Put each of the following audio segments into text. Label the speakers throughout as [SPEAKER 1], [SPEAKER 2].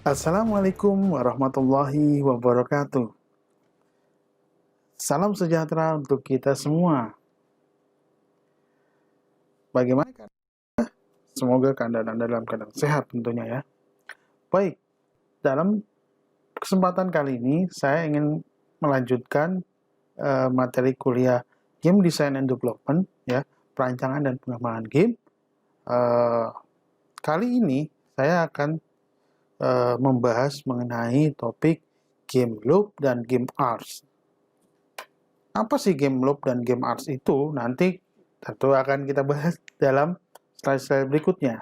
[SPEAKER 1] Assalamualaikum warahmatullahi wabarakatuh. Salam sejahtera untuk kita semua. Bagaimana keadaan? Semoga keadaan Anda dalam keadaan sehat tentunya ya. Baik, dalam kesempatan kali ini saya ingin melanjutkan materi kuliah Game Design and Development ya, perancangan dan pengembangan game. Kali ini saya akan membahas mengenai topik game loop dan game arts. Apa sih game loop dan game arts itu? Nanti tentu akan kita bahas dalam slide-slide berikutnya.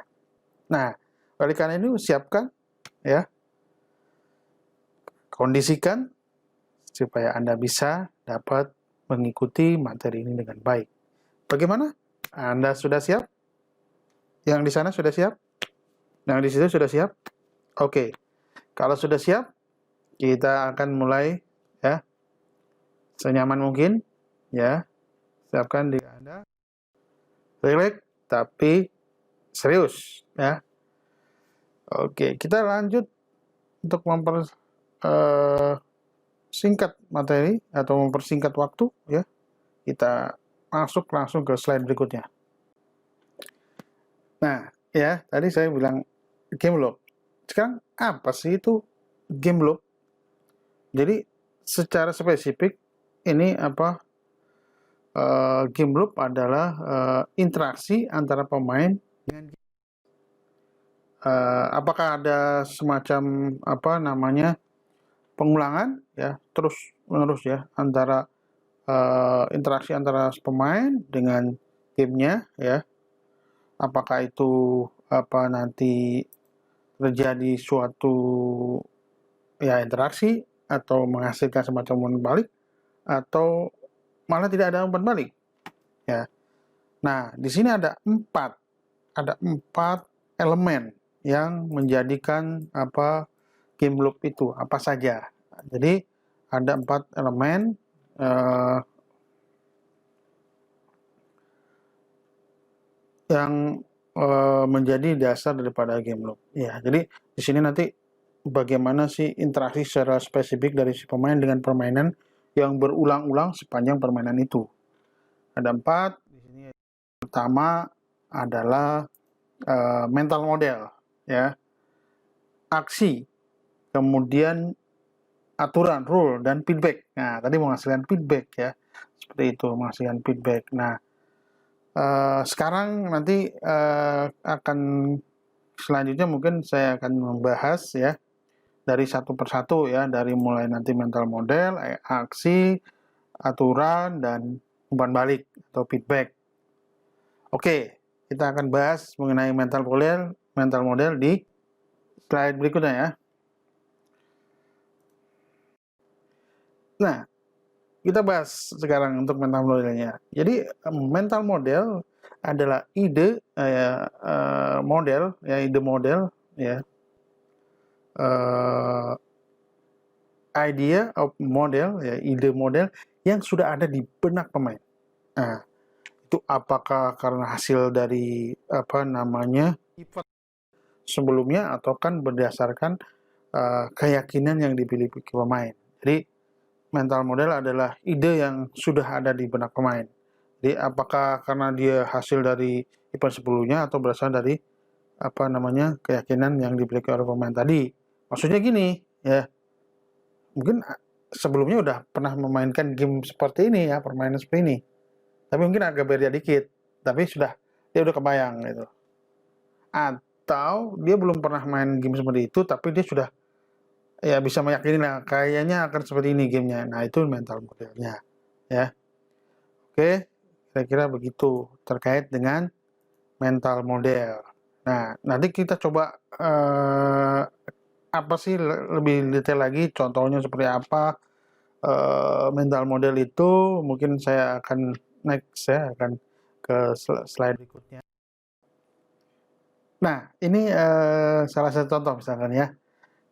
[SPEAKER 1] Nah, oleh karena itu siapkan ya, kondisikan supaya Anda bisa dapat mengikuti materi ini dengan baik. Bagaimana? Anda sudah siap? Yang di sana sudah siap? Yang di situ sudah siap? Oke. Kalau sudah siap, kita akan mulai ya. Senyaman mungkin ya. Siapkan diri Anda. Relax tapi serius ya. Oke, kita lanjut untuk mempersingkat materi atau mempersingkat waktu ya. Kita masuk langsung ke slide berikutnya. Nah, ya tadi saya bilang game loop. Sekarang apa sih itu game loop? Jadi secara spesifik ini apa? Game loop adalah interaksi antara pemain dengan apakah ada semacam apa namanya pengulangan ya terus menerus ya antara interaksi antara pemain dengan timnya ya, apakah itu apa nanti terjadi suatu ya interaksi atau menghasilkan semacam umpan balik atau malah tidak ada umpan balik ya. Nah di sini ada empat elemen yang menjadikan apa game loop itu apa saja. Jadi ada 4 elemen yang menjadi dasar daripada game loop. Ya, jadi di sini nanti bagaimana sih interaksi secara spesifik dari si pemain dengan permainan yang berulang-ulang sepanjang permainan itu. Ada 4. Di sini pertama adalah mental model, ya, aksi, kemudian aturan, rule, dan feedback. Nah, tadi menghasilkan feedback ya, seperti itu menghasilkan feedback. Nah, sekarang nanti akan selanjutnya mungkin saya akan membahas ya dari satu persatu ya, dari mulai nanti mental model, aksi, aturan, dan umpan balik atau feedback. Oke, kita akan bahas mengenai mental model di slide berikutnya ya. Nah, kita bahas sekarang untuk mental modelnya. Jadi mental model adalah ide model ya, idea of model ya, ide model yang sudah ada di benak pemain. Nah, itu apakah karena hasil dari apa namanya event sebelumnya atau kan berdasarkan keyakinan yang dimiliki pemain. Jadi mental model adalah ide yang sudah ada di benak pemain. Jadi apakah karena dia hasil dari event sebelumnya atau berasal dari apa namanya keyakinan yang dimiliki oleh pemain tadi. Maksudnya gini ya, mungkin sebelumnya udah pernah memainkan game seperti ini ya, permainan seperti ini. Tapi mungkin agak beda dikit, tapi dia udah kebayang gitu. Atau dia belum pernah main game seperti itu, tapi dia sudah ya bisa meyakini lah kayaknya akan seperti ini gamenya. Nah itu mental modelnya ya. Oke, kira-kira begitu terkait dengan mental model. Nah nanti kita coba apa sih lebih detail lagi contohnya seperti apa mental model itu, mungkin saya akan ke slide berikutnya. Nah ini salah satu contoh misalkan ya,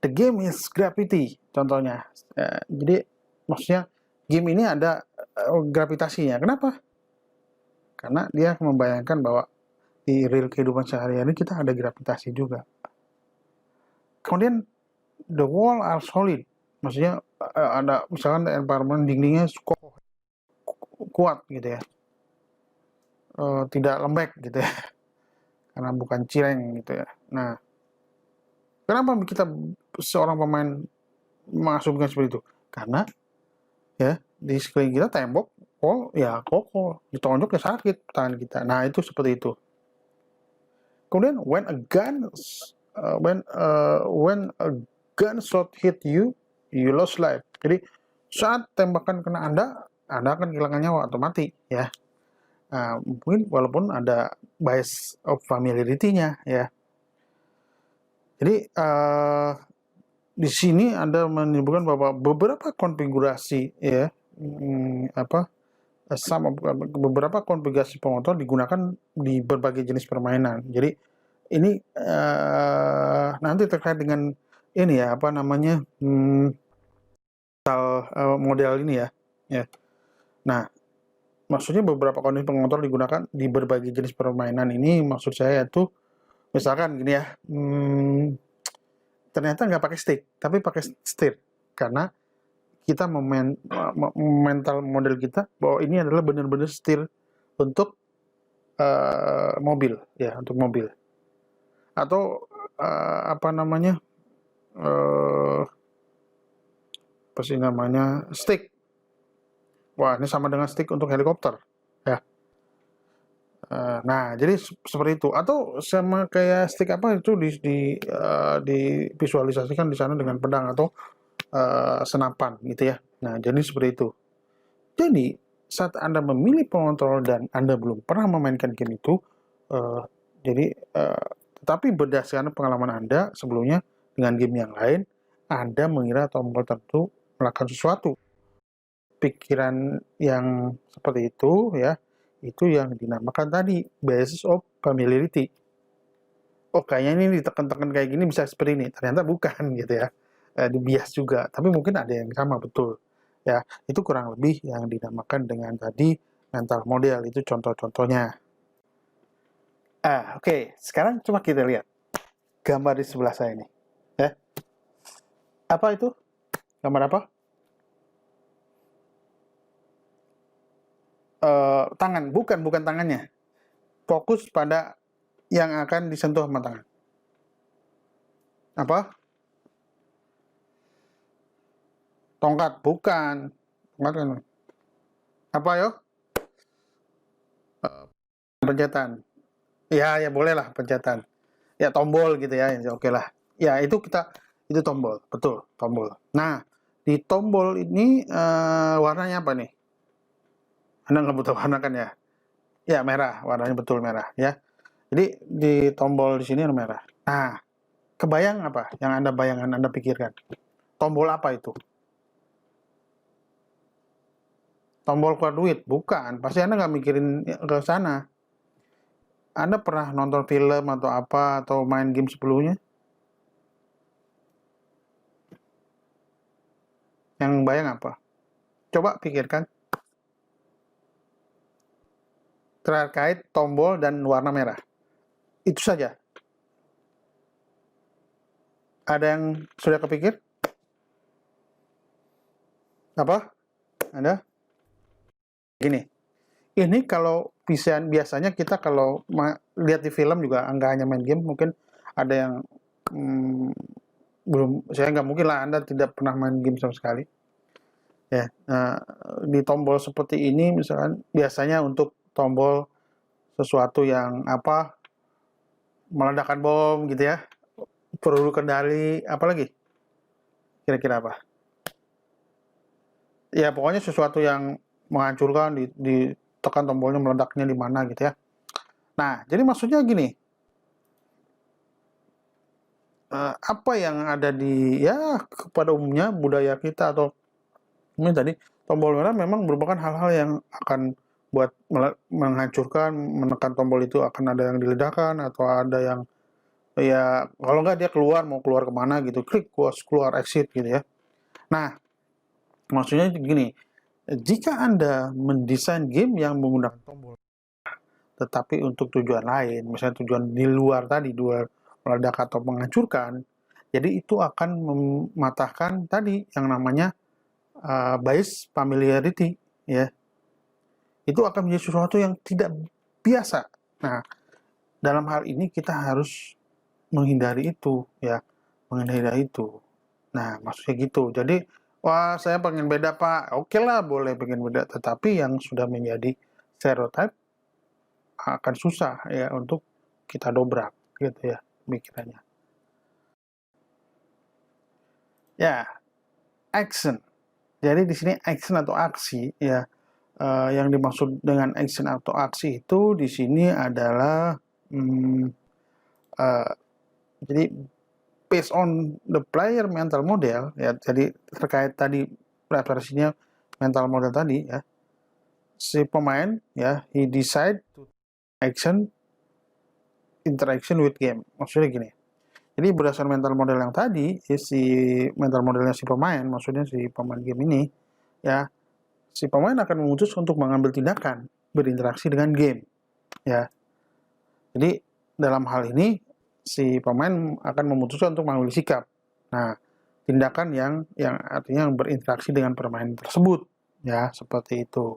[SPEAKER 1] the game is gravity contohnya. Jadi maksudnya game ini ada gravitasinya. Kenapa? Karena dia membayangkan bahwa di real kehidupan sehari-hari kita ada gravitasi juga. Kemudian the wall are solid. Maksudnya ada misalkan environment dindingnya kuat gitu ya. Tidak lembek gitu ya. Karena bukan cireng gitu ya. Nah, kenapa kita seorang pemain mengasumsikan seperti itu? Karena ya di sekeliling kita tembok, wall ya kokoh, ditonjok ya sakit tangan kita. Nah, itu seperti itu. Kemudian when a gun shot hit you, you lost life. Jadi saat tembakan kena Anda akan kehilangan nyawa atau mati ya. Mungkin walaupun ada bias of familiarity-nya ya. Jadi di sini Anda menyebutkan bahwa beberapa konfigurasi ya beberapa konfigurasi pengontrol digunakan di berbagai jenis permainan. Jadi ini nanti terkait dengan ini ya model ini ya. Nah, maksudnya beberapa kondisi pengontrol digunakan di berbagai jenis permainan ini, maksud saya itu misalkan gini ya, ternyata nggak pakai stick tapi pakai steer, karena kita mental model kita bahwa ini adalah benar-benar steer untuk mobil ya, untuk mobil atau stick. Wah, ini sama dengan stick untuk helikopter ya. Nah, jadi seperti itu. Atau sama kayak stick itu divisualisasikan di sana dengan pedang atau senapan gitu ya. Nah, jadi seperti itu. Jadi saat Anda memilih pengontrol dan Anda belum pernah memainkan game itu, tetapi berdasarkan pengalaman Anda sebelumnya dengan game yang lain, Anda mengira tombol tertentu melakukan sesuatu. Pikiran yang seperti itu ya, itu yang dinamakan tadi basis of familiarity. Oh, kayaknya ini ditekan-tekan kayak gini bisa seperti ini, ternyata bukan gitu ya. Di bias juga, tapi mungkin ada yang sama, betul ya. Itu kurang lebih yang dinamakan dengan tadi mental model. Itu contoh-contohnya. Oke. Sekarang coba kita lihat gambar di sebelah saya ini ya. Apa itu? Gambar apa? Tangan. Bukan tangannya. Fokus pada yang akan disentuh sama tangan. Apa? Tongkat. Bukan. Tongkat kan. Apa yo? Pencetan. Ya bolehlah pencetan. Ya tombol gitu ya. Oke lah. Ya itu tombol. Betul, tombol. Nah, di tombol ini warnanya apa nih? Anda nggak butuh warna kan ya? Ya merah. Warnanya betul merah ya. Jadi di tombol di sini merah. Nah, kebayang apa yang Anda pikirkan? Tombol apa itu? Tombol keluar duit? Bukan. Pasti Anda nggak mikirin ke sana. Anda pernah nonton film atau apa, atau main game sebelumnya? Yang bayang apa? Coba pikirkan. Terkait tombol dan warna merah. Itu saja. Ada yang sudah kepikir? Apa? Anda? Gini. Ini kalau biasanya kita kalau lihat di film juga nggak hanya main game, mungkin ada yang saya nggak mungkin lah Anda tidak pernah main game sama sekali. Ya, di tombol seperti ini misalkan biasanya untuk tombol sesuatu yang meledakkan bom gitu ya, peluru kendali, apalagi kira-kira apa? Ya pokoknya sesuatu yang menghancurkan, ditekan tombolnya meledaknya di mana gitu ya. Nah, jadi maksudnya gini, apa yang ada pada umumnya budaya kita atau ini tadi tombol merah memang merupakan hal-hal yang akan buat menghancurkan, menekan tombol itu akan ada yang diledakkan atau ada yang ya kalau nggak dia mau keluar kemana gitu, klik keluar exit gitu ya. Nah, maksudnya gini, jika Anda mendesain game yang menggunakan tombol tetapi untuk tujuan lain, misalnya tujuan di luar tadi, meledak atau menghancurkan, Jadi itu akan mematahkan tadi yang namanya bias familiarity, ya. Itu akan menjadi sesuatu yang tidak biasa. Nah, dalam hal ini kita harus menghindari itu, ya, menghindari itu. Nah, maksudnya gitu. Jadi, wah saya pengen beda Pak, oke lah boleh pengen beda, tetapi yang sudah menjadi stereotype akan susah ya untuk kita dobrak, gitu ya, pemikirannya. Ya, action. Jadi di sini action atau aksi, ya, yang dimaksud dengan action atau aksi itu di sini adalah, uh, jadi based on the player mental model, ya, jadi terkait tadi referensinya mental model tadi, ya, si pemain, ya, he decide to action interaction with game. Maksudnya gini, jadi berdasarkan mental model yang tadi, si mental modelnya si pemain, maksudnya si pemain game ini, ya, si pemain akan memutuskan untuk mengambil tindakan berinteraksi dengan game, ya. Jadi dalam hal ini si pemain akan memutuskan untuk mengambil sikap. Nah, tindakan yang artinya berinteraksi dengan permainan tersebut, ya, seperti itu.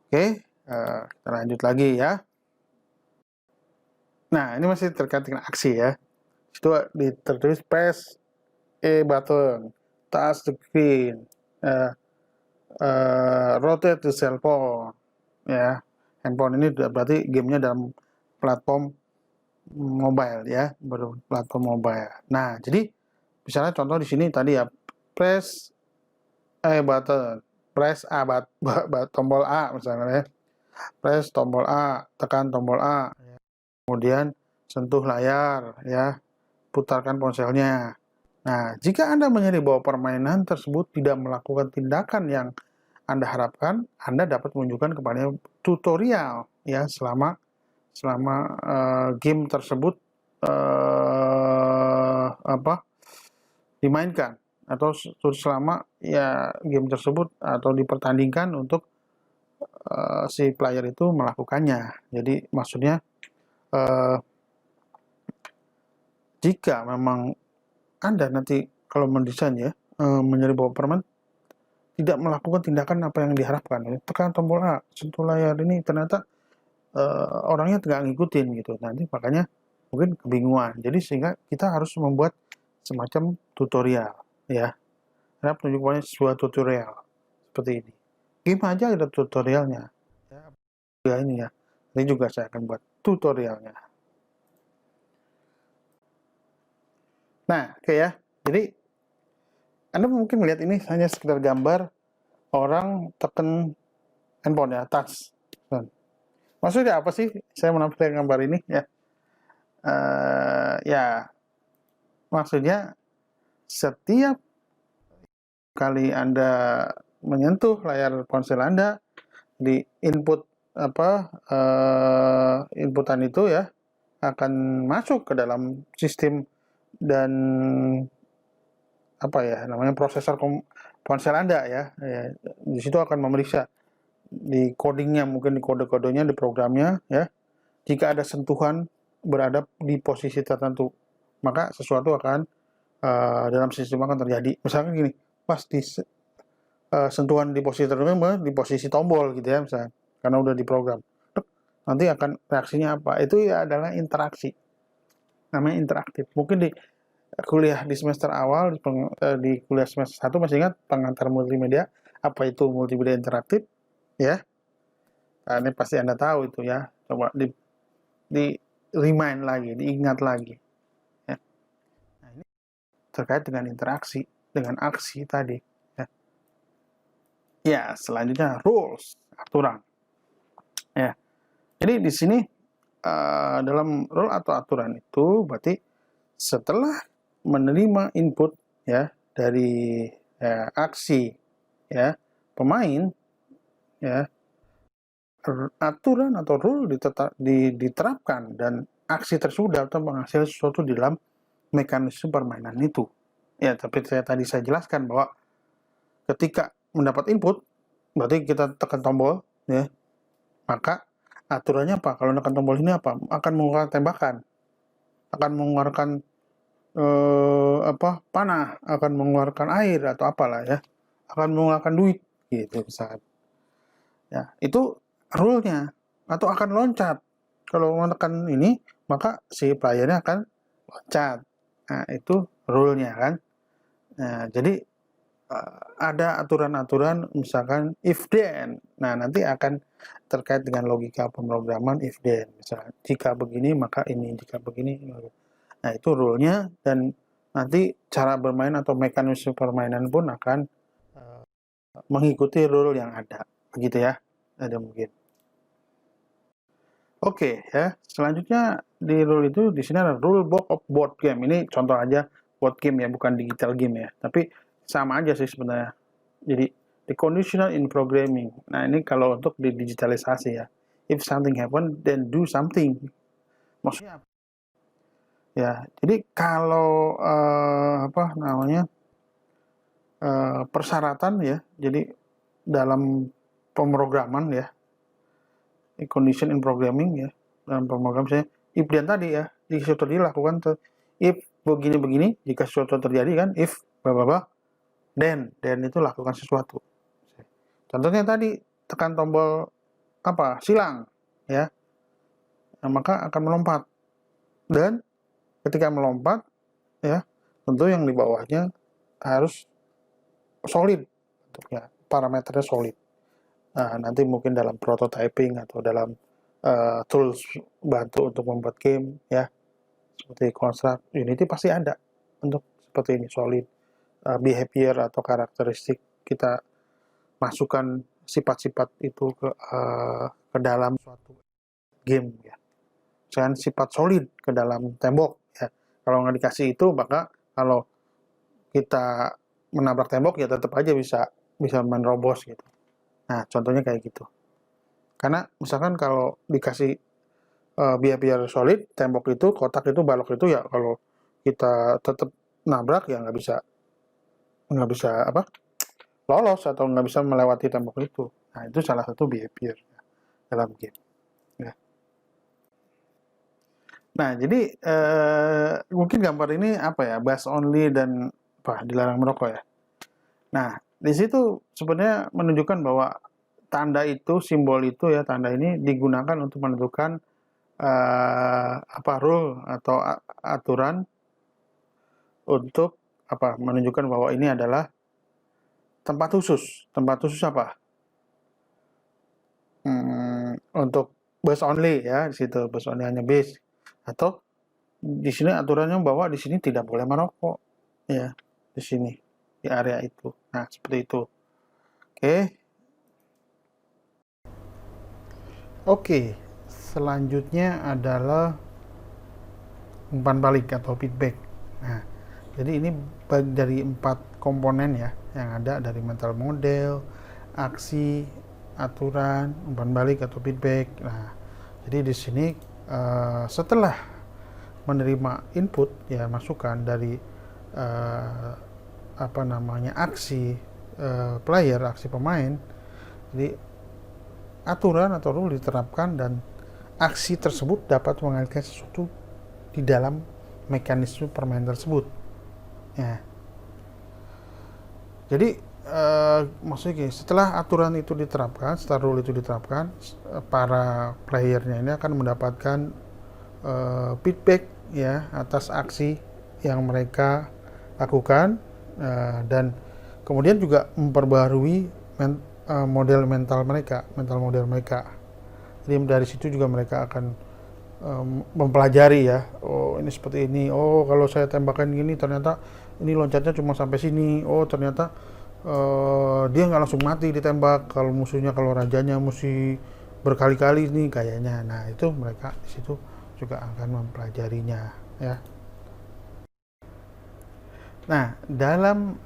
[SPEAKER 1] Oke, kita lanjut lagi ya. Nah, ini masih terkait dengan aksi ya. Itu tertulis press A button, touch the screen, rotate the cell phone, ya. Handphone ini berarti gamenya dalam platform mobile ya, berplatform mobile. Nah, jadi misalnya contoh di sini tadi ya, press A button, press A tombol A misalnya ya. Press tombol A, tekan tombol A. Kemudian sentuh layar ya, putarkan ponselnya. Nah, jika Anda menyadari bahwa permainan tersebut tidak melakukan tindakan yang Anda harapkan, Anda dapat menunjukkan kepada tutorial ya selama game tersebut dimainkan, atau selama ya game tersebut atau dipertandingkan untuk si player itu melakukannya. Jadi maksudnya jika memang Anda nanti kalau mendesain ya, menyadari bahwa permain tidak melakukan tindakan apa yang diharapkan, ya, tekan tombol A, sentuh layar, ini ternyata orangnya tidak ngikutin gitu. Nanti makanya mungkin kebingungan. Jadi sehingga kita harus membuat semacam tutorial, ya. Karena penunjukannya sebuah tutorial seperti ini. Game aja ada tutorialnya. Ya ini ya. Ini juga saya akan buat tutorialnya. Nah, oke ya. Jadi Anda mungkin melihat ini hanya sekedar gambar orang tekan handphone ya, touch. Maksudnya apa sih saya menampilkan gambar ini ya? Ya, maksudnya setiap kali Anda menyentuh layar ponsel Anda, di input inputan itu ya akan masuk ke dalam sistem dan apa ya namanya prosesor ponsel Anda ya. Di situ akan memeriksa di codingnya, mungkin di kode-kodenya, di programnya ya. Jika ada sentuhan berada di posisi tertentu, maka sesuatu akan dalam sistem akan terjadi. Misalkan gini, pas di sentuhan di posisi tertentu, di posisi tombol gitu ya misalnya, karena udah diprogram. Nanti akan reaksinya apa? Itu ya adalah interaksi. Namanya interaktif. Mungkin di kuliah di semester awal, di kuliah semester 1 masih ingat pengantar multimedia, apa itu multimedia interaktif? Ya, nah, ini pasti Anda tahu itu ya. Coba di remind lagi, diingat lagi. Ya. Nah, ini terkait dengan interaksi, dengan aksi tadi. Ya, ya selanjutnya rules, aturan. Ya, jadi di sini dalam rule atau aturan itu berarti setelah menerima input ya dari aksi ya pemain ya, aturan atau rule diterapkan dan aksi tersebut dapat menghasilkan sesuatu di dalam mekanisme permainan itu. Ya, tapi saya jelaskan bahwa ketika mendapat input berarti kita tekan tombol ya, maka aturannya apa? Kalau tekan tombol ini apa? Akan mengeluarkan tembakan, akan mengeluarkan panah, akan mengeluarkan air atau apalah ya, akan mengeluarkan duit gitu misalkan. Ya, itu rule-nya. Atau akan loncat. Kalau menekan ini, maka si playernya akan loncat. Nah, itu rule-nya kan. Nah, jadi ada aturan-aturan misalkan if then. Nah, nanti akan terkait dengan logika pemrograman if then. Misalkan jika begini maka ini, jika begini. Nah, itu rule-nya dan nanti cara bermain atau mekanisme permainan pun akan mengikuti rule yang ada. Begitu ya. Ada mungkin. Oke ya, selanjutnya di rule itu di sini ada rule book of board game. Ini contoh aja board game ya, bukan digital game ya. Tapi sama aja sih sebenarnya. Jadi the conditional in programming. Nah, ini kalau untuk di digitalisasi ya. If something happen, then do something. Maksudnya apa? Ya, jadi kalau persyaratan ya. Jadi dalam pemrograman ya, condition in programming ya, dalam pemrograman saya if dan tadi ya, jika sesuatu dilakukan if begini-begini, jika sesuatu terjadi kan if bla then itu lakukan sesuatu. Contohnya tadi tekan tombol silang ya, nah, maka akan melompat dan ketika melompat ya tentu yang di bawahnya harus solid bentuknya, parameternya solid. Nah, nanti mungkin dalam prototyping atau dalam tools bantu untuk membuat game ya, seperti Construct, Unity pasti ada untuk seperti ini, solid behavior atau karakteristik, kita masukkan sifat-sifat itu ke dalam suatu game ya. Misalkan sifat solid ke dalam tembok ya. Kalau nggak dikasih itu, maka kalau kita menabrak tembok ya tetap aja bisa menerobos gitu. Nah, contohnya kayak gitu. Karena misalkan kalau dikasih behavior solid, tembok itu, kotak itu, balok itu ya kalau kita tetap nabrak ya nggak bisa lolos atau nggak bisa melewati tembok itu. Nah, itu salah satu behavior dalam game. Ya. Nah, jadi mungkin gambar ini bass only dan dilarang merokok ya. Nah, di situ sebenarnya menunjukkan bahwa tanda itu, simbol itu ya, tanda ini digunakan untuk menentukan rule atau aturan untuk menunjukkan bahwa ini adalah tempat khusus. Tempat khusus apa? Untuk bus only ya, di situ bus only hanya base. Atau di sini aturannya bahwa di sini tidak boleh merokok ya, di sini di area itu. Nah, seperti itu. Oke, selanjutnya adalah umpan balik atau feedback. Nah, jadi ini dari 4 komponen ya yang ada, dari mental model, aksi, aturan, umpan balik atau feedback. Nah, jadi di sini setelah menerima input ya, masukan dari aksi player, aksi pemain, jadi aturan atau rule diterapkan dan aksi tersebut dapat mengalihkan sesuatu di dalam mekanisme permainan tersebut. Ya. Jadi maksudnya setelah aturan itu diterapkan, setelah rule itu diterapkan, para playernya ini akan mendapatkan feedback ya atas aksi yang mereka lakukan, dan kemudian juga memperbarui model model mereka. Jadi dari situ juga mereka akan mempelajari ya, oh ini seperti ini, oh kalau saya tembakan gini ternyata ini loncatnya cuma sampai sini, oh ternyata dia nggak langsung mati ditembak, kalau musuhnya, kalau rajanya mesti berkali-kali nih kayaknya. Nah, itu mereka di situ juga akan mempelajarinya ya. Nah, dalam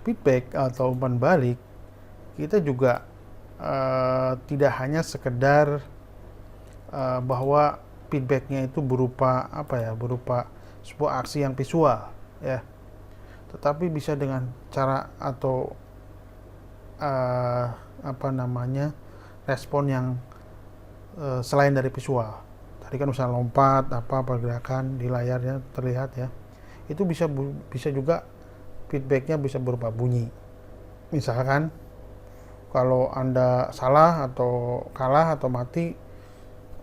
[SPEAKER 1] feedback atau umpan balik, kita juga tidak hanya sekedar bahwa feedbacknya itu berupa berupa sebuah aksi yang visual ya, tetapi bisa dengan cara atau respon yang selain dari visual. tadi kan usaha lompat, apa pergerakan di layarnya terlihat ya. Itu bisa juga feedbacknya bisa berupa bunyi. Misalkan kalau Anda salah atau kalah atau mati,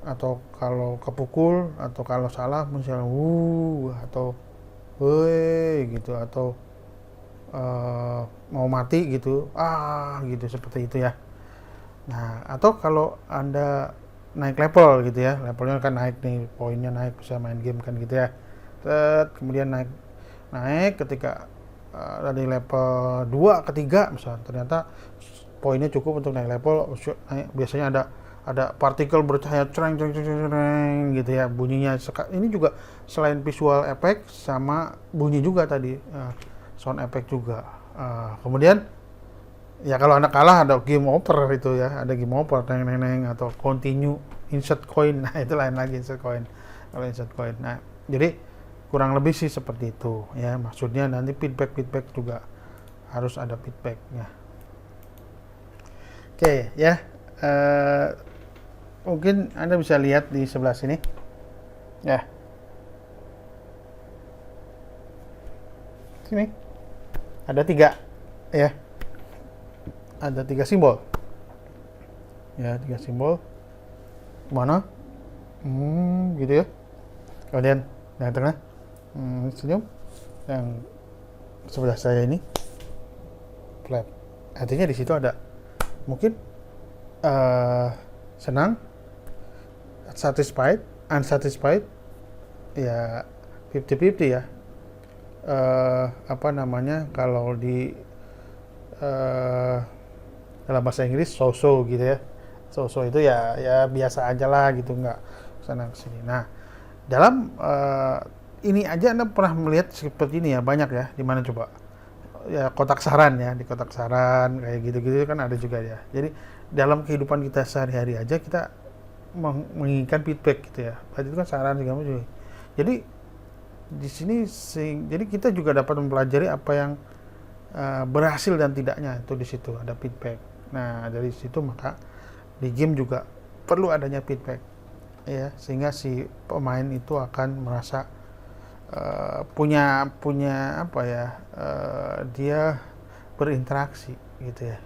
[SPEAKER 1] atau kalau kepukul, atau kalau salah misalnya atau woi gitu, atau mau mati gitu, gitu, seperti itu ya. Nah, atau kalau Anda naik level gitu ya, levelnya kan naik nih, poinnya naik, bisa main game kan gitu ya. Kemudian naik naik ketika dari level 2 ke 3 misalnya, ternyata poinnya cukup untuk naik level, biasanya ada partikel bercahaya cereng cereng cereng cereng gitu ya bunyinya. Ini juga selain visual effect sama bunyi juga tadi, sound effect juga. Kemudian ya kalau anak kalah ada game over itu ya, ada game over neng neng neng, atau continue insert coin. Nah itu lain lagi insert coin, kalau insert coin. Nah jadi kurang lebih sih seperti itu ya, maksudnya nanti feedback juga harus ada feedbacknya. Oke ya, mungkin Anda bisa lihat di sebelah sini ya, sini ada 3 ya, ada 3 simbol ya, 3 simbol mana gitu ya. Kemudian yang tengah senyum, yang sebelah saya ini flat, artinya di situ ada mungkin senang, satisfied, unsatisfied ya, 50-50 ya. Apa namanya, kalau di dalam bahasa Inggris so-so gitu ya, so-so itu ya biasa aja lah gitu, nggak sana kesini. Nah dalam ini aja Anda pernah melihat seperti ini ya, banyak ya, di mana coba ya, kotak saran ya, di kotak saran kayak gitu-gitu kan ada juga ya. Jadi dalam kehidupan kita sehari-hari aja kita menginginkan feedback gitu ya, berarti itu kan saran segala macam. Jadi di sini jadi kita juga dapat mempelajari apa yang berhasil dan tidaknya, itu di situ ada feedback. Nah dari situ maka di game juga perlu adanya feedback ya, sehingga si pemain itu akan merasa punya apa ya, dia berinteraksi gitu ya.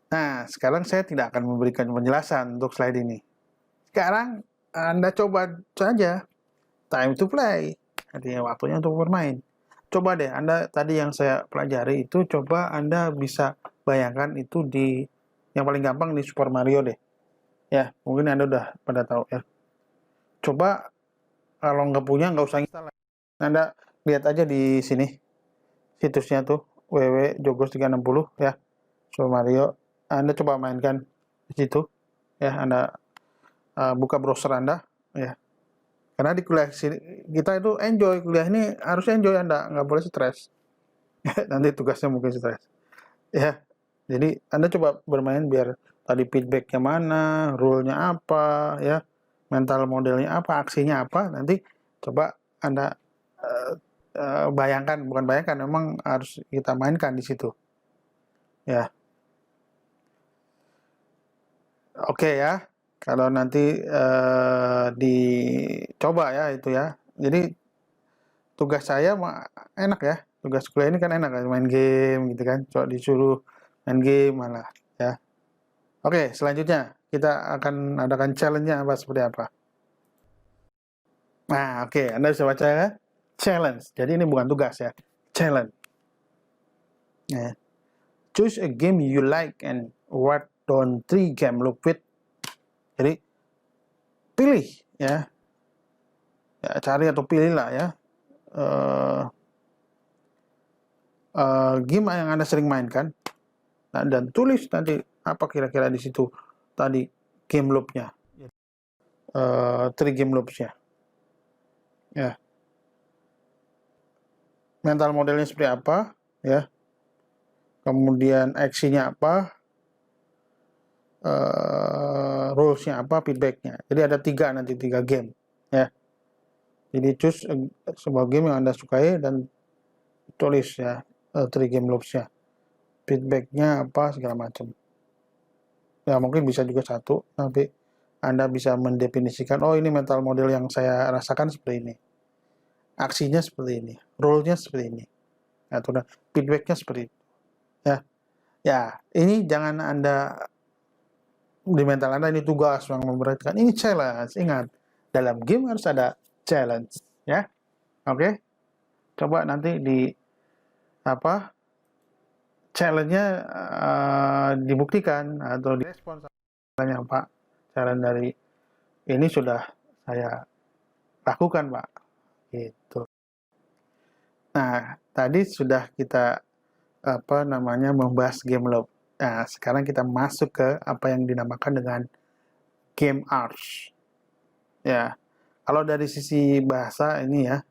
[SPEAKER 1] Nah sekarang saya tidak akan memberikan penjelasan untuk slide ini. Sekarang Anda coba saja time to play, artinya waktunya untuk bermain. Coba deh Anda, tadi yang saya pelajari itu, coba Anda bisa bayangkan itu di yang paling gampang di Super Mario deh ya, mungkin Anda udah pada tahu ya. Coba kalau nggak punya, nggak usah install. Anda lihat aja di sini situsnya tuh, www.jogos360 ya, Super Mario. Anda coba mainkan di situ ya, Anda buka browser Anda ya. Karena di kuliah kita itu enjoy, kuliah ini harus enjoy, Anda nggak boleh stres. Nanti tugasnya mungkin stres ya. Jadi Anda coba bermain biar tadi feedbacknya mana, rule-nya apa ya, mental modelnya apa, aksinya apa, nanti coba Anda bayangkan, bukan bayangkan, memang harus kita mainkan di situ ya. Oke ya, kalau nanti dicoba ya itu ya. Jadi tugas saya enak ya, tugas kuliah ini kan enak kan, main game gitu kan, coba disuruh main game malah ya. Oke, selanjutnya kita akan adakan challenge-nya apa, seperti apa. Nah oke, Anda bisa baca ya, challenge. Jadi ini bukan tugas ya, challenge ya. Choose a game you like and what don't 3 game loop with. Jadi pilih ya, cari atau pilih lah ya, game yang Anda sering mainkan, dan tulis nanti apa kira-kira di situ tadi game loop-nya, 3 game loops-nya ya. Mental modelnya seperti apa ya, kemudian aksinya apa, rules-nya apa, feedback-nya. Jadi ada 3 game ya. Jadi choose sebuah game yang Anda sukai dan tulis ya, 3 game loops-nya, feedback-nya apa segala macam. Ya mungkin bisa juga 1, tapi Anda bisa mendefinisikan, oh ini mental model yang saya rasakan seperti ini, aksinya seperti ini, role-nya seperti ini, atau feedback-nya seperti itu. Ya, ya ini jangan Anda di mental Anda ini tugas yang memberatkan, ini challenge. Ingat, dalam game harus ada challenge, ya. Oke, coba nanti di apa challenge-nya dibuktikan atau direspon misalnya, Pak, challenge dari ini sudah saya lakukan, Pak, gitu. Nah, tadi sudah kita membahas game love. Nah, sekarang kita masuk ke apa yang dinamakan dengan game arts. Ya, kalau dari sisi bahasa ini ya,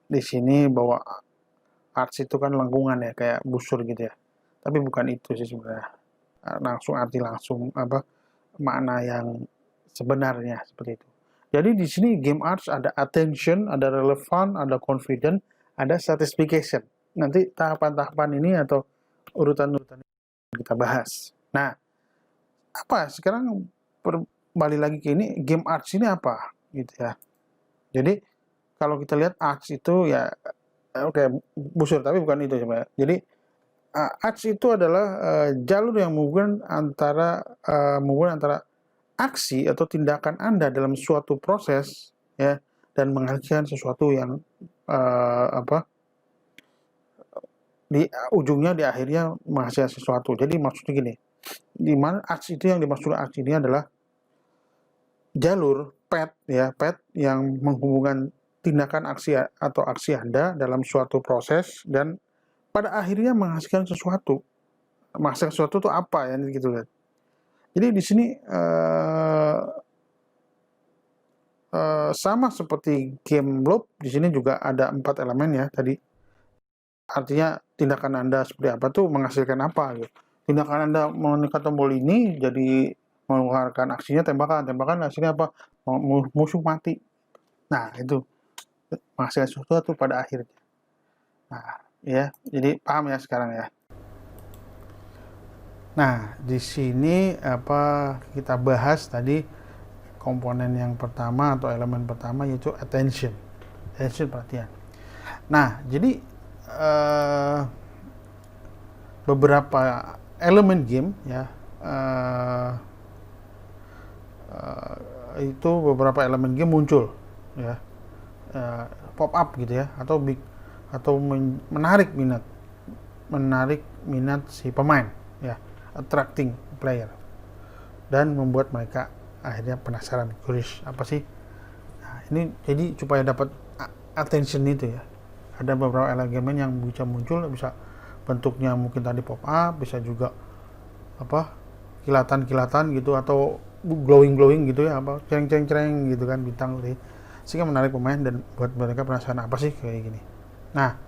[SPEAKER 1] di sini bahwa arts itu kan lengkungan ya, kayak busur gitu ya. Tapi bukan itu sih sebenarnya. Arti langsung makna yang sebenarnya seperti itu. Jadi di sini game arts ada attention, ada relevant, ada confident, ada satisfaction. Nanti tahapan-tahapan ini atau urutan-urutan kita bahas. Nah, apa sekarang balik lagi ke ini, game arts ini apa gitu ya. Jadi kalau kita lihat arts itu ya oke, busur, tapi bukan itu sebenarnya. Jadi arts itu adalah jalur yang menghubungkan antara aksi atau tindakan Anda dalam suatu proses ya, dan menghasilkan sesuatu yang di ujungnya, di akhirnya menghasilkan sesuatu. Jadi maksudnya gini, di mana arts itu, yang dimaksud arts ini adalah jalur path yang menghubungkan tindakan aksi atau aksi Anda dalam suatu proses dan pada akhirnya menghasilkan sesuatu. Menghasilkan sesuatu itu apa ya gitu kan. Jadi di sini sama seperti game loop, di sini juga ada 4 elemen ya tadi. Artinya tindakan Anda seperti apa tuh menghasilkan apa gitu. Tindakan Anda menekan tombol ini jadi mengeluarkan aksinya tembakan hasilnya apa? Musuh mati. Nah, itu menghasilkan sesuatu pada akhirnya. Nah, ya, jadi paham ya sekarang ya. Nah, di sini kita bahas tadi komponen yang pertama atau elemen pertama, yaitu attention, perhatian. Nah, jadi beberapa elemen game ya, itu beberapa elemen game muncul ya, pop up gitu ya, atau menarik minat si pemain ya, attracting player, dan membuat mereka akhirnya penasaran, curious, apa sih. Nah, ini jadi supaya dapat attention itu ya, ada beberapa elemen yang bisa muncul, bisa bentuknya mungkin tadi pop up, bisa juga kilatan gitu, atau glowing gitu ya, cereng gitu kan, bintang gitu, sehingga menarik pemain dan buat mereka penasaran apa sih kayak gini. Nah,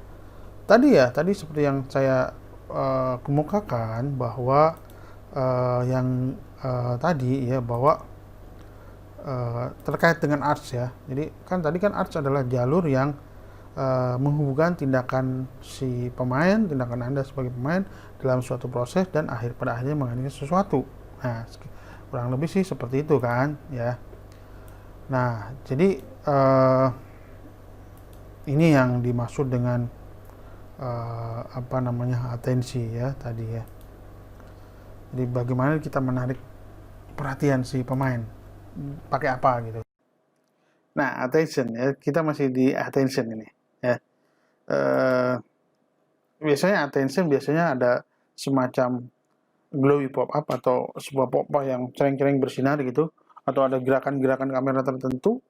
[SPEAKER 1] tadi seperti yang saya kemukakan bahwa tadi ya, bahwa terkait dengan arts ya. Jadi tadi kan arts adalah jalur yang menghubungkan tindakan si pemain, tindakan Anda sebagai pemain dalam suatu proses dan pada akhirnya menghasilkan sesuatu. Nah, kurang lebih sih seperti itu kan ya. Nah, jadi ini yang dimaksud dengan atensi ya tadi ya. Jadi bagaimana kita menarik perhatian si pemain, pakai apa gitu. Nah, attention ya, kita masih di attention ini ya. Biasanya attention ada semacam glowy pop up atau sebuah pop up yang cereng-cereng bersinar gitu, atau ada gerakan-gerakan kamera tertentu,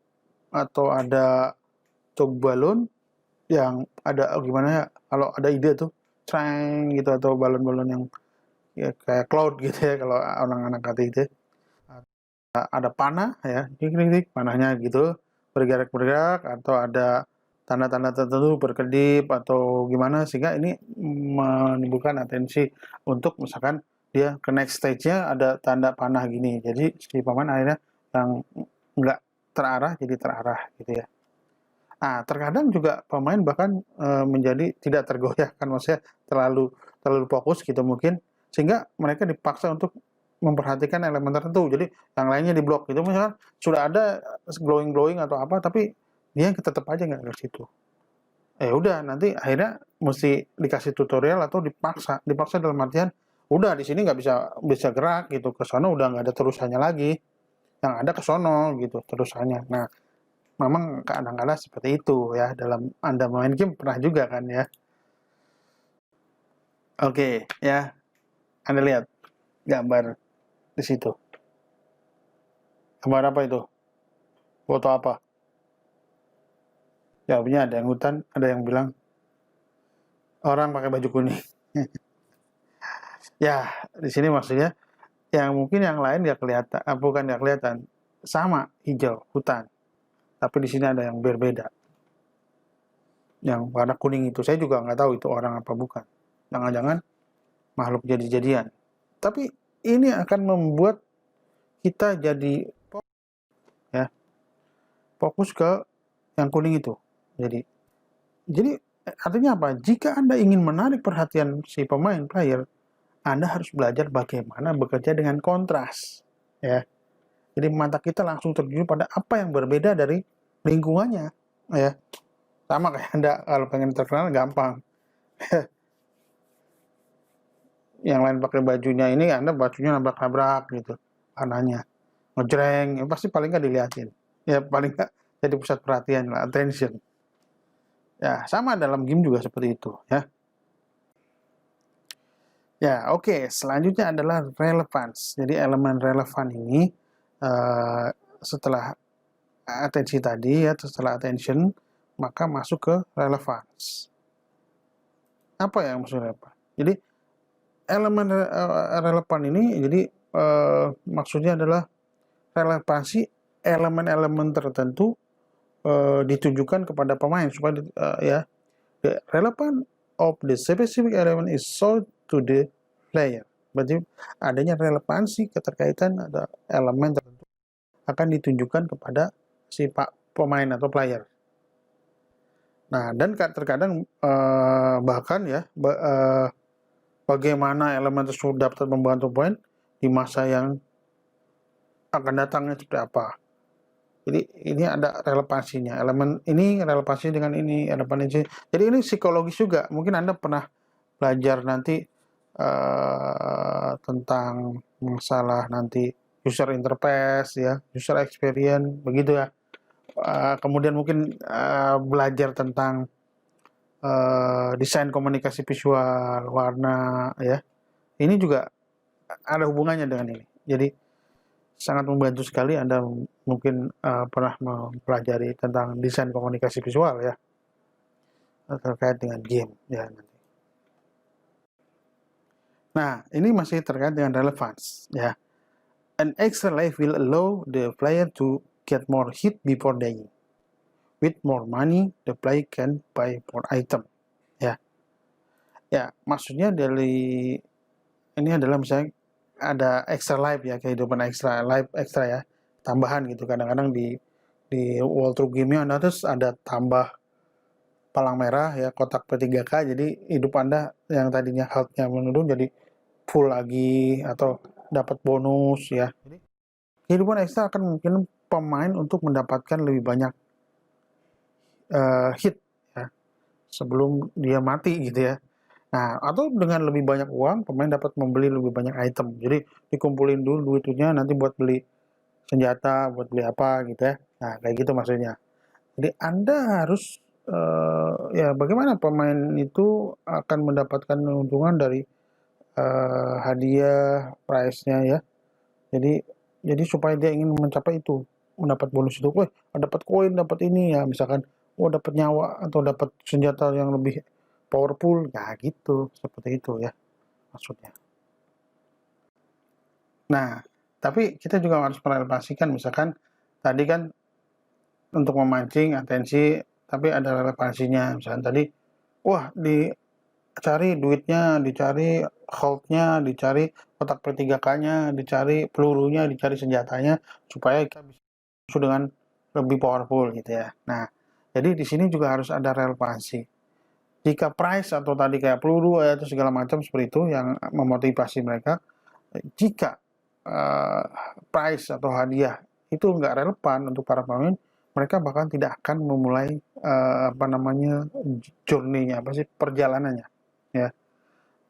[SPEAKER 1] atau ada cok balon yang ada gimana ya, kalau ada ide tuh cereng gitu, atau balon-balon yang ya kayak cloud gitu ya kalau orang-anak kata itu. Ada panah ya, panahnya gitu bergerak, atau ada tanda-tanda tertentu berkedip atau gimana, sehingga ini menimbulkan atensi untuk misalkan dia ke next stage-nya ada tanda panah gini, jadi si pemain akhirnya yang nggak terarah jadi terarah gitu ya. Nah, terkadang juga pemain bahkan menjadi tidak tergoyahkan, maksudnya terlalu fokus gitu mungkin, sehingga mereka dipaksa untuk memperhatikan elemen tertentu. Jadi yang lainnya diblok gitu. Misalkan sudah ada glowing atau apa, tapi dia tetap aja nggak ke situ. Udah nanti akhirnya mesti dikasih tutorial atau dipaksa. Dipaksa dalam artian udah di sini nggak bisa gerak gitu, ke sana udah nggak ada terusannya lagi. Yang ada ke sono gitu terusannya. Nah, memang kadang-kadang seperti itu ya, dalam Anda main game pernah juga kan ya. Oke, ya. Anda lihat gambar di situ. Gambar apa itu? Foto apa? Jawabnya ada yang hutan, ada yang bilang orang pakai baju kuning. Ya, di sini maksudnya yang mungkin yang lain ya kelihatan, bukan ya kelihatan, sama hijau hutan, tapi di sini ada yang berbeda. Yang warna kuning itu saya juga nggak tahu itu orang apa bukan. Jangan-jangan makhluk jadi-jadian. Tapi ini akan membuat kita jadi ya fokus ke yang kuning itu. Jadi artinya apa? Jika Anda ingin menarik perhatian si pemain player, Anda harus belajar bagaimana bekerja dengan kontras, ya. Jadi mata kita langsung tertuju pada apa yang berbeda dari lingkungannya, ya. Sama kayak Anda kalau pengen terkenal gampang. Yang lain pakai bajunya ini, Anda bajunya nabrak-nabrak gitu, warnanya ngejreng, ya pasti paling nggak dilihatin. Ya paling nggak jadi pusat perhatian lah, attention. Ya, sama dalam game juga seperti itu, ya. Ya, oke. Selanjutnya adalah relevance. Jadi elemen relevan ini setelah atensi tadi ya, setelah attention, maka masuk ke relevance. Apa yang maksud relevan? Jadi elemen relevan ini jadi maksudnya adalah relevansi elemen-elemen tertentu ditunjukkan kepada pemain supaya ya the relevant of the specific element is shown to the player. Berarti adanya relevansi keterkaitan ada elemen tertentu akan ditunjukkan kepada si pemain atau player. Nah, dan terkadang bahkan ya bagaimana elemen tersebut dapat membantu pemain di masa yang akan datangnya seperti apa. Jadi ini ada relevansinya. Elemen ini relevansi dengan ini, relevansi. Jadi ini psikologis juga. Mungkin Anda pernah belajar nanti tentang masalah nanti user interface ya, user experience begitu ya. Kemudian mungkin belajar tentang desain komunikasi visual, warna ya. Ini juga ada hubungannya dengan ini. Jadi sangat membantu sekali Anda mungkin pernah mempelajari tentang desain komunikasi visual ya, terkait dengan game ya nanti. Nah, ini masih terkait dengan relevance ya. An extra life will allow the player to get more hit before dying. With more money, the player can buy more item. Ya, ya maksudnya dari ini adalah misalnya ada extra life ya, kehidupan extra life extra ya, tambahan gitu. Kadang-kadang di walkthrough game-nya Anda terus ada tambah palang merah ya, kotak P3K, jadi hidup Anda yang tadinya health-nya menurun jadi full lagi atau dapat bonus ya. Jadi kehidupan ekstra akan mungkin pemain untuk mendapatkan lebih banyak hit ya sebelum dia mati gitu ya. Nah, atau dengan lebih banyak uang, pemain dapat membeli lebih banyak item. Jadi dikumpulin dulu duitnya nanti buat beli senjata, buat beli apa gitu ya. Nah, kayak gitu maksudnya. Jadi Anda harus ya bagaimana pemain itu akan mendapatkan keuntungan dari hadiah, prize-nya ya. Jadi supaya dia ingin mencapai itu, mendapat bonus itu, dapat koin, dapat ini ya, misalkan, dapat nyawa atau dapat senjata yang lebih powerful, ya gitu, seperti itu ya maksudnya. Nah, tapi kita juga harus merelevasikan, misalkan tadi kan untuk memancing atensi, tapi ada relevansinya, misalkan tadi, dicari duitnya, dicari hold-nya, dicari kotak P3K-nya, dicari pelurunya, dicari senjatanya, supaya kita bisa musuh dengan lebih powerful gitu ya. Nah, jadi di sini juga harus ada relevansi. Jika price atau tadi kayak peluru atau segala macam seperti itu yang memotivasi mereka, jika uh, prize atau hadiah itu nggak relevan untuk para pemain, mereka bahkan tidak akan memulai journey-nya, perjalanannya, ya.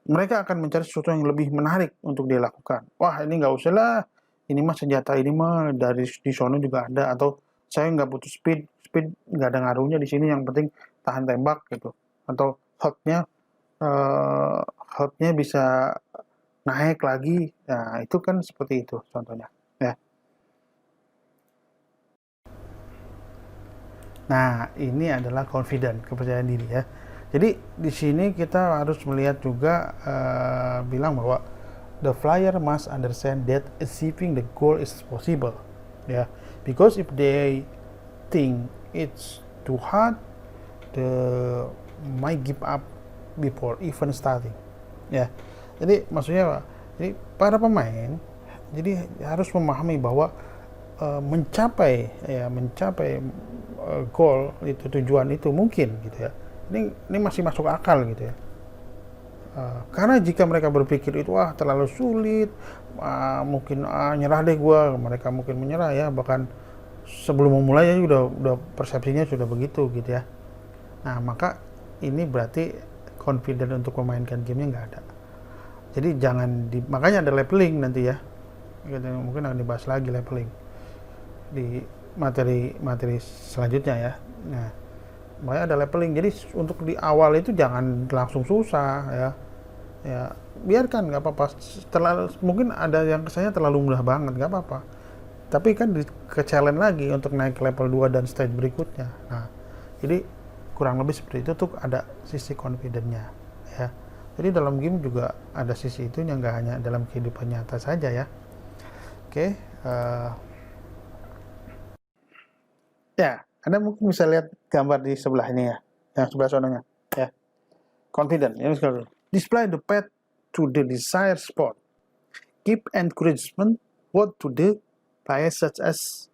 [SPEAKER 1] Mereka akan mencari sesuatu yang lebih menarik untuk dilakukan. Wah, ini nggak usah lah, ini mah senjata ini mah dari di sono juga ada, atau saya nggak butuh speed nggak ada ngaruhnya di sini, yang penting tahan tembak gitu, atau health-nya bisa naik lagi. Nah, itu kan seperti itu contohnya, ya. Nah, ini adalah confident, kepercayaan diri, ya. Jadi di sini kita harus melihat juga, bilang bahwa the flyer must understand that achieving the goal is possible, ya. Because if they think it's too hard, they might give up before even starting, ya. Jadi maksudnya apa? Jadi para pemain jadi harus memahami bahwa mencapai goal itu, tujuan itu mungkin gitu ya. Ini masih masuk akal gitu ya. Karena jika mereka berpikir itu terlalu sulit, mungkin nyerah deh gua, mereka mungkin menyerah ya, bahkan sebelum memulai udah persepsinya sudah begitu gitu ya. Nah, maka ini berarti confident untuk memainkan gamenya nggak ada. Jadi makanya ada leveling nanti ya. Mungkin akan dibahas lagi leveling di materi selanjutnya ya. Nah, makanya ada leveling. Jadi untuk di awal itu jangan langsung susah ya. Ya, biarkan, nggak apa-apa. Mungkin ada yang kesannya terlalu mudah banget, nggak apa-apa. Tapi kan ke challenge lagi untuk naik ke level 2 dan stage berikutnya. Nah, jadi kurang lebih seperti itu tuh, ada sisi confident-nya ya. Jadi dalam game juga ada sisi itu, yang nggak hanya dalam kehidupan nyata saja ya. Oke, ya, Anda mungkin bisa lihat gambar di sebelah ini ya, yang sebelah sononya ya. Confident, ini sekali. Display the path to the desired spot. Give encouragement what to the players, such as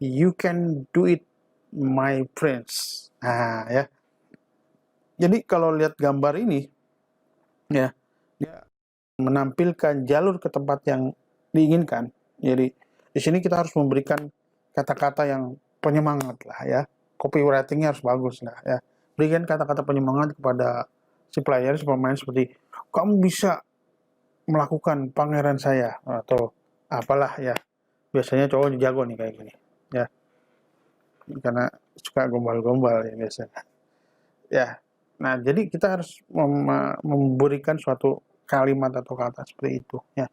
[SPEAKER 1] you can do it, my friends. Nah ya. Jadi kalau lihat gambar ini ya, dia menampilkan jalur ke tempat yang diinginkan. Jadi di sini kita harus memberikan kata-kata yang penyemangat lah ya. Copywriting-nya harus bagus lah ya. Berikan kata-kata penyemangat kepada si player, si pemain, seperti kamu bisa melakukan pangeran saya, atau apalah ya. Biasanya cowok jago nih kayak gini ya. Karena suka gombal-gombal ya biasanya. Ya. Nah, jadi kita harus memberikan suatu kalimat atau kata seperti itu ya.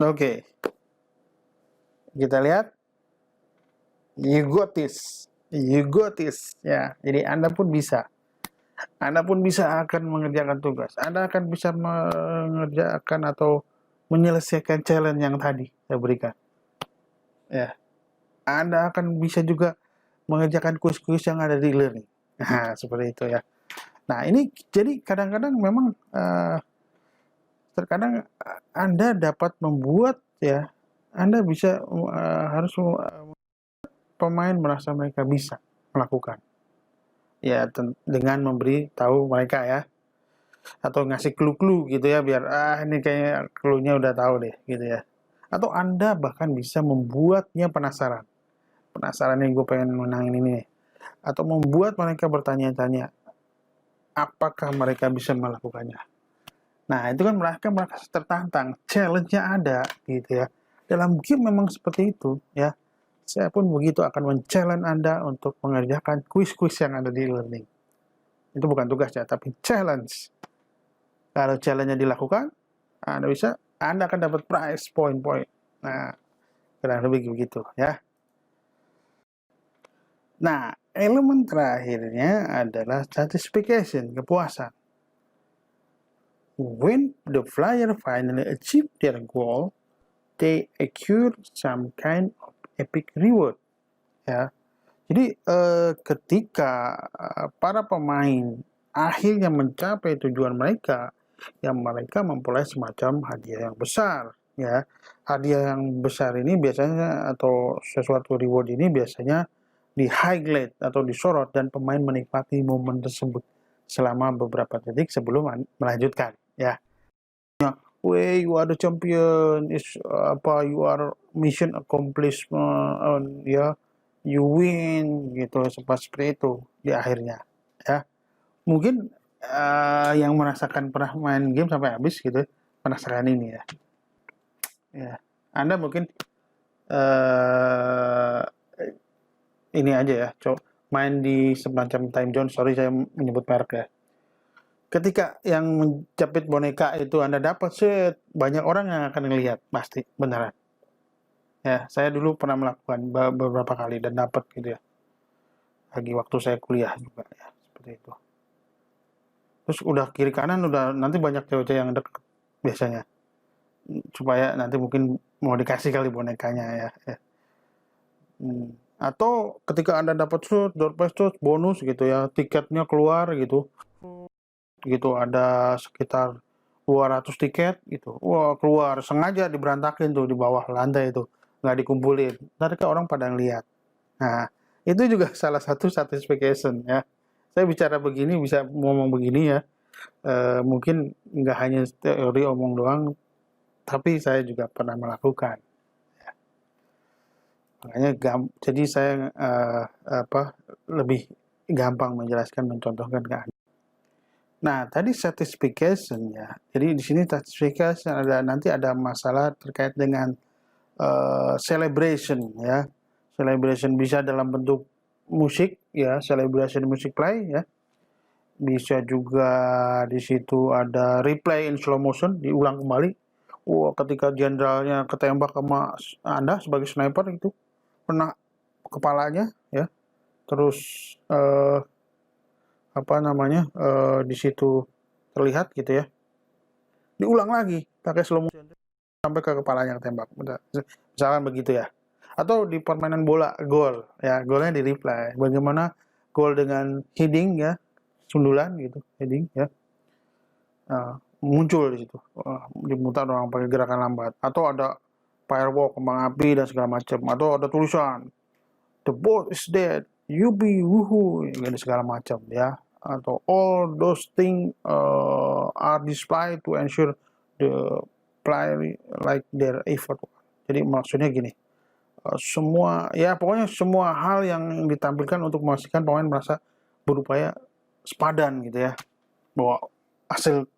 [SPEAKER 1] Oke. Kita lihat, you got this ya. Jadi Anda pun bisa akan mengerjakan tugas, Anda akan bisa mengerjakan atau menyelesaikan challenge yang tadi saya berikan ya. Anda akan bisa juga mengerjakan kuis-kuis yang ada di learning. Nah, seperti itu ya. Nah, ini jadi kadang-kadang memang terkadang Anda dapat membuat ya, Anda bisa harus pemain merasa mereka bisa melakukan ya, dengan memberi tahu mereka ya, atau ngasih clue-clue gitu ya, biar ini kayaknya clue-nya udah tahu deh gitu ya. Atau Anda bahkan bisa membuatnya penasaran nih, gue pengen menangin ini nih. Atau membuat mereka bertanya-tanya apakah mereka bisa melakukannya. Nah, itu kan mereka tertantang, challenge-nya ada gitu ya. Dalam game memang seperti itu ya. Saya pun begitu, akan men-challenge Anda untuk mengerjakan kuis-kuis yang ada di learning. Itu bukan tugas ya, tapi challenge. Kalau challenge-nya dilakukan, Anda akan dapat prize point. Nah, kurang lebih begitu ya. Nah, elemen terakhirnya adalah satisfaction, kepuasan. When the flyer finally achieve their goal, they acquire some kind of epic reward. Ya, jadi ketika para pemain akhirnya mencapai tujuan mereka, yang mereka memperoleh semacam hadiah yang besar. Ya, hadiah yang besar ini biasanya, atau sesuatu reward ini biasanya di highlight atau disorot, dan pemain menikmati momen tersebut selama beberapa detik sebelum melanjutkan ya. way you are the champion, you are mission accomplishment, ya, you win gitu, seperti itu di akhirnya, ya. Mungkin yang merasakan pernah main game sampai habis gitu, merasakan ini ya. Ya, Anda mungkin ini aja ya, main di semacam time zone. Sorry saya menyebut merek ya. Ketika yang menjepit boneka itu Anda dapat set, banyak orang yang akan melihat, pasti beneran. Ya, saya dulu pernah melakukan beberapa kali dan dapat gitu ya. Lagi waktu saya kuliah juga ya, seperti itu. Terus udah kiri kanan udah nanti banyak cewek-cewek yang deket biasanya. Supaya nanti mungkin mau dikasih kali bonekanya ya. Atau ketika Anda dapat door prize bonus gitu ya, tiketnya keluar gitu. Gitu ada sekitar 200 tiket gitu. Wah, keluar sengaja diberantakin tuh di bawah lantai itu, nggak dikumpulin. Ntar kan orang pada ngeliat. Nah, itu juga salah satu satisfaction ya. Saya bicara begini bisa ngomong begini ya. Mungkin nggak hanya teori omong doang, tapi saya juga pernah melakukan. Ya. Makanya jadi saya lebih gampang menjelaskan, mencontohkan ke Anda. Nah, tadi satisfaction ya. Jadi di sini satisfaction nanti ada masalah terkait dengan celebration ya. Celebration bisa dalam bentuk musik ya, celebration music play ya. Bisa juga di situ ada replay in slow motion, diulang kembali. Wah, ketika jenderalnya ketembak sama Anda sebagai sniper itu kena kepalanya ya. Terus di situ terlihat gitu ya, diulang lagi pakai slow motion sampai ke kepalanya ketembak, misalkan begitu ya. Atau di permainan bola, gol ya, golnya di replay, bagaimana gol dengan heading ya, sundulan gitu, heading ya, muncul di situ, dimutar orang pakai gerakan lambat, atau ada firework, kembang api dan segala macam, atau ada tulisan the boat is dead, you be woohoo, dan segala macam ya. Atau all those things are displayed to ensure the player like their effort. Jadi maksudnya gini, semua ya pokoknya semua hal yang ditampilkan untuk memastikan pemain merasa berupaya sepadan gitu ya, bahwa hasil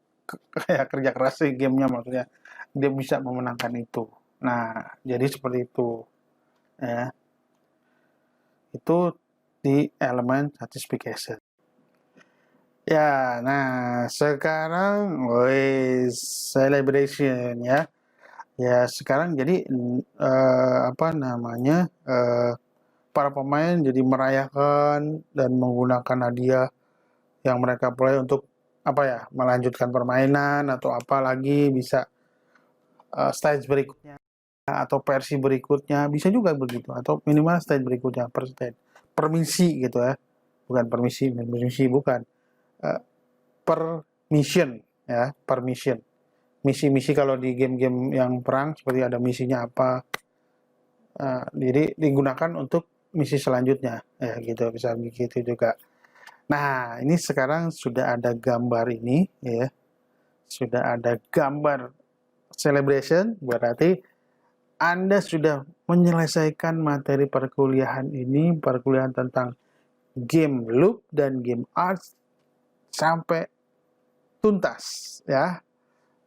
[SPEAKER 1] kayak kerja keras gamenya, maksudnya dia bisa memenangkan itu. Nah, jadi seperti itu ya. Itu di elemen satisfaction. Ya, nah sekarang celebration ya. Ya sekarang jadi para pemain jadi merayakan dan menggunakan hadiah yang mereka peroleh untuk melanjutkan permainan atau apalagi bisa stage berikutnya atau versi berikutnya, bisa juga begitu, atau minimal stage berikutnya per stage, permisi gitu ya, bukan permisi bukan, per mission ya, per mission. Misi-misi kalau di game-game yang perang seperti ada misinya apa, jadi digunakan untuk misi selanjutnya ya gitu, bisa begitu juga. Nah, ini sekarang sudah ada gambar ini ya, sudah ada gambar celebration, berarti Anda sudah menyelesaikan materi perkuliahan ini, perkuliahan tentang game loop dan game arts sampai tuntas ya.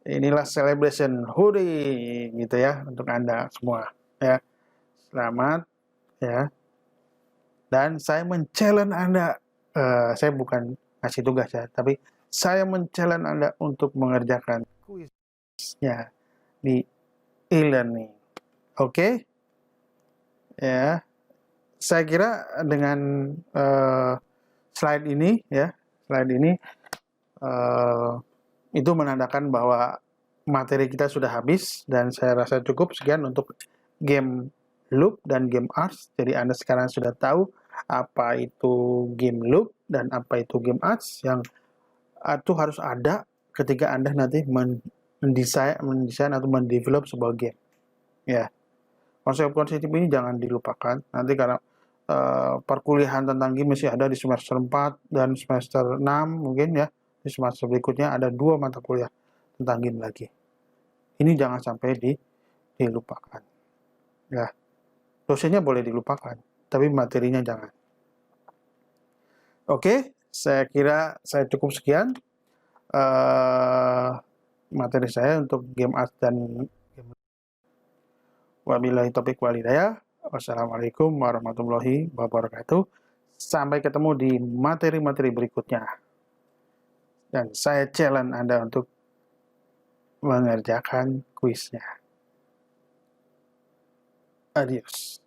[SPEAKER 1] Inilah celebration hooray gitu ya untuk Anda semua ya. Selamat ya. Dan saya men-challenge Anda, saya bukan ngasih tugas ya, tapi saya men-challenge Anda untuk mengerjakan kuisnya di e-learning. Oke? Ya. Saya kira dengan slide ini itu menandakan bahwa materi kita sudah habis, dan saya rasa cukup sekian untuk game loop dan game arts. Jadi Anda sekarang sudah tahu apa itu game loop dan apa itu game arts, yang itu harus ada ketika Anda nanti mendesain atau mendevelop sebuah game. Ya, konsep-konsep ini jangan dilupakan. Nanti karena perkuliahan tentang game masih ada di semester 4 dan semester 6 mungkin ya. Di semester berikutnya ada 2 mata kuliah tentang game lagi. Ini jangan sampai dilupakan. Ya, dosennya boleh dilupakan, tapi materinya jangan. Oke, saya kira saya cukup sekian materi saya untuk game art dan game. Wabillahi taufiq walhidayah. Wassalamualaikum warahmatullahi wabarakatuh. Sampai ketemu di materi-materi berikutnya. Dan saya challenge Anda untuk mengerjakan kuisnya. Adios.